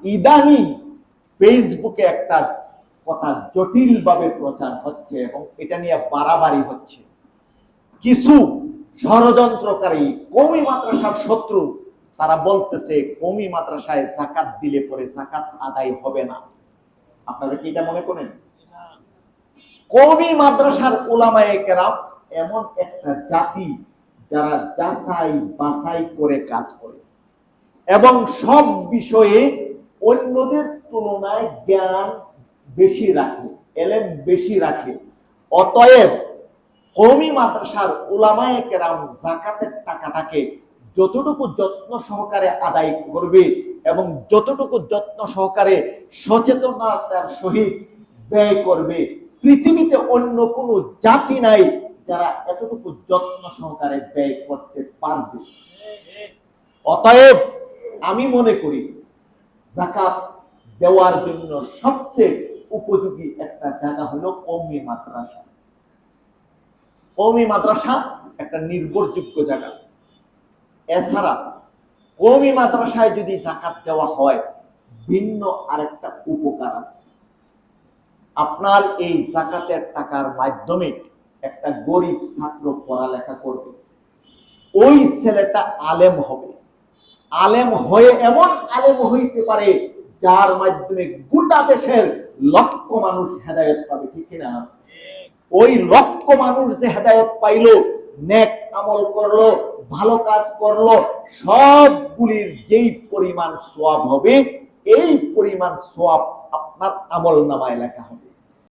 ইদানিং ফেসবুকে একটা কথা জটিলভাবে প্রচার হচ্ছে এবং এটা নিয়ে বাড়াবাড়ি হচ্ছে। কিছু ষড়যন্ত্রকারী কওমি মাদ্রাসার শত্রু তারা বলতেছে কওমি মাদ্রাসায় যাকাত দিলে পরে যাকাত আদায় হবে না। আপনারা কি এটা মনে করেন? কওমি মাদ্রাসার উলামায়ে কেরাম এমন একটা জাতি যারা যাচাই বাছাই করে কাজ করে এবং সব বিষয়ে অন্যদের তুলনায় জ্ঞান বেশি রাখে, এলেম বেশি রাখে। অতএব কওমি মাদ্রাসার উলামায়ে কেরাম যাকাতের টাকাটাকে যতটুকু যত্ন সহকারে আদায় করবে এবং যতটুকু যত্ন সহকারে সচেতনতার সহিত ব্যয় করবে, পৃথিবীতে অন্য কোনো জাতি নাই যারা এতটুকু যত্ন সহকারে ব্যয় করতে পারবে। অতএব আমি মনে করি যাকাত দেওয়ার জন্য সবচেয়ে উপযোগী একটা জায়গা হলো কওমি মাদ্রাসা। কওমি মাদ্রাসা একটা নির্ভরযোগ্য জায়গা। এছাড়া কওমি মাদ্রাসায় যদি যাকাত দেওয়া হয় ভিন্ন আরেকটা উপকার আছে। আপনার এই যাকাতের টাকার মাধ্যমে একটা গরিব ছাত্র পড়ালেখা করবে, ওই ছেলেটা আলেম হবে, আলেম হয়ে এমন আলেম হইতে পারে যার মাধ্যমে গোটা দেশের লক্ষ মানুষ হেদায়েত পাবে। ঠিক কিনা? ওই লক্ষ মানুষ যে হেদায়েত পাইলো, নেক আমল করলো, ভালো কাজ করলো, সবগুলির যেই পরিমাণ সওয়াব হবে এই পরিমাণ সওয়াব আপনার আমল নামায় লেখা হবে।